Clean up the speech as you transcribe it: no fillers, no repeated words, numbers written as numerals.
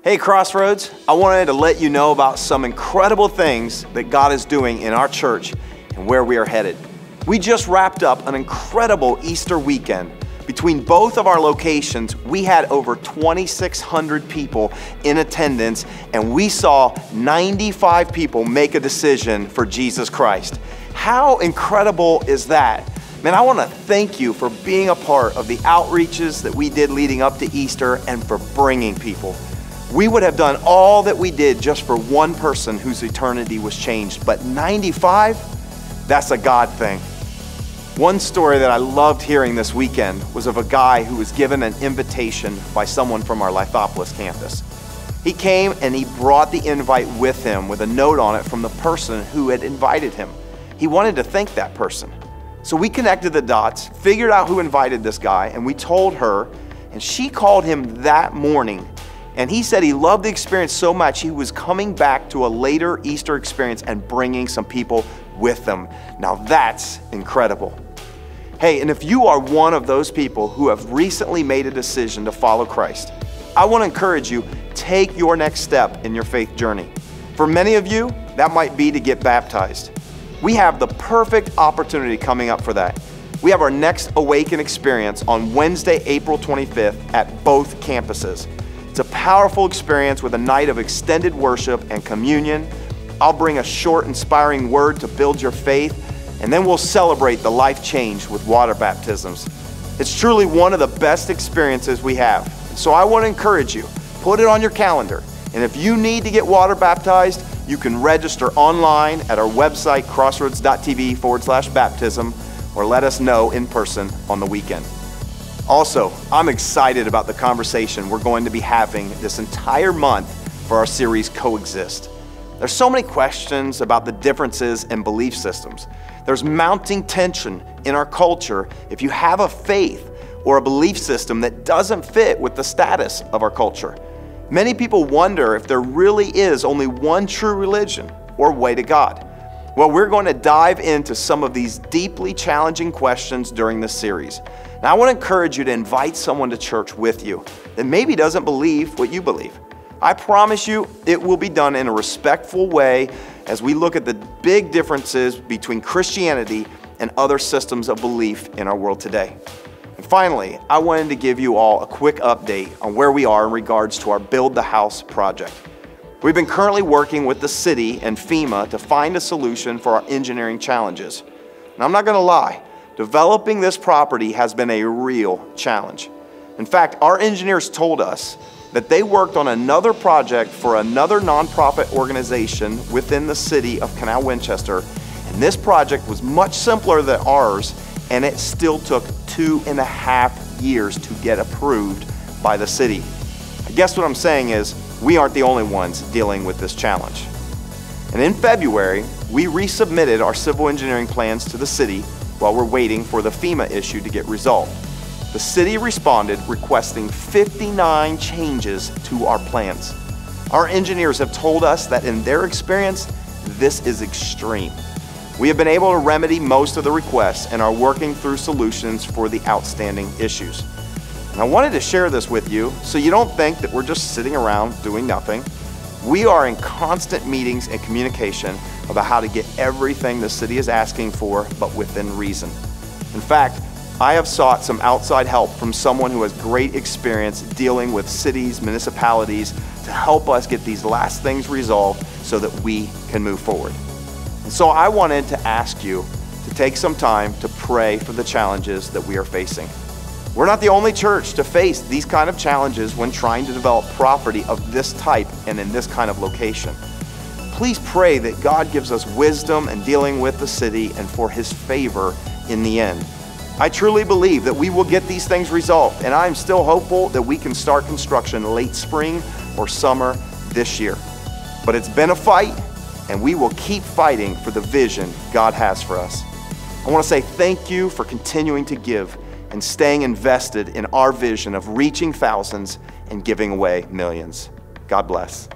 Hey Crossroads, I wanted to let you know about some incredible things that God is doing in our church and where we are headed. We just wrapped up an incredible Easter weekend. Between both of our locations, we had over 2,600 people in attendance, and we saw 95 people make a decision for Jesus Christ. How incredible is that? Man, I want to thank you for being a part of the outreaches that we did leading up to Easter and for bringing people. We would have done all that we did just for one person whose eternity was changed, but 95, that's a God thing. One story that I loved hearing this weekend was of a guy who was given an invitation by someone from our Lithopolis campus. He came and he brought the invite with him with a note on it from the person who had invited him. He wanted to thank that person. So we connected the dots, figured out who invited this guy, and we told her, and she called him that morning. And he said he loved the experience so much he was coming back to a later Easter experience and bringing some people with them. Now that's incredible. Hey, and if you are one of those people who have recently made a decision to follow Christ, I want to encourage you, take your next step in your faith journey. For many of you, that might be to get baptized. We have the perfect opportunity coming up for that. We have our next Awaken experience on Wednesday, April 25th at both campuses. It's a powerful experience with a night of extended worship and communion. I'll bring a short, inspiring word to build your faith, and then we'll celebrate the life change with water baptisms. It's truly one of the best experiences we have. So I want to encourage you, put it on your calendar. And if you need to get water baptized, you can register online at our website, crossroads.tv/baptism, or let us know in person on the weekend. Also, I'm excited about the conversation we're going to be having this entire month for our series, Coexist. There's so many questions about the differences in belief systems. There's mounting tension in our culture if you have a faith or a belief system that doesn't fit with the status of our culture. Many people wonder if there really is only one true religion or way to God. Well, we're going to dive into some of these deeply challenging questions during this series. Now, I want to encourage you to invite someone to church with you that maybe doesn't believe what you believe. I promise you it will be done in a respectful way as we look at the big differences between Christianity and other systems of belief in our world today. And finally, I wanted to give you all a quick update on where we are in regards to our Build the House project. We've been currently working with the city and FEMA to find a solution for our engineering challenges. And I'm not going to lie, developing this property has been a real challenge. In fact, our engineers told us that they worked on another project for another nonprofit organization within the city of Canal Winchester, and this project was much simpler than ours, and it still took 2.5 years to get approved by the city. I guess what I'm saying is, we aren't the only ones dealing with this challenge. And in February, we resubmitted our civil engineering plans to the city while we're waiting for the FEMA issue to get resolved. The city responded requesting 59 changes to our plans. Our engineers have told us that in their experience, this is extreme. We have been able to remedy most of the requests and are working through solutions for the outstanding issues. And I wanted to share this with you so you don't think that we're just sitting around doing nothing. We are in constant meetings and communication about how to get everything the city is asking for, but within reason. In fact, I have sought some outside help from someone who has great experience dealing with cities, municipalities, to help us get these last things resolved so that we can move forward. And so I wanted to ask you to take some time to pray for the challenges that we are facing. We're not the only church to face these kind of challenges when trying to develop property of this type and in this kind of location. Please pray that God gives us wisdom in dealing with the city and for His favor in the end. I truly believe that we will get these things resolved, and I'm still hopeful that we can start construction late spring or summer this year. But it's been a fight, and we will keep fighting for the vision God has for us. I want to say thank you for continuing to give and staying invested in our vision of reaching thousands and giving away millions. God bless.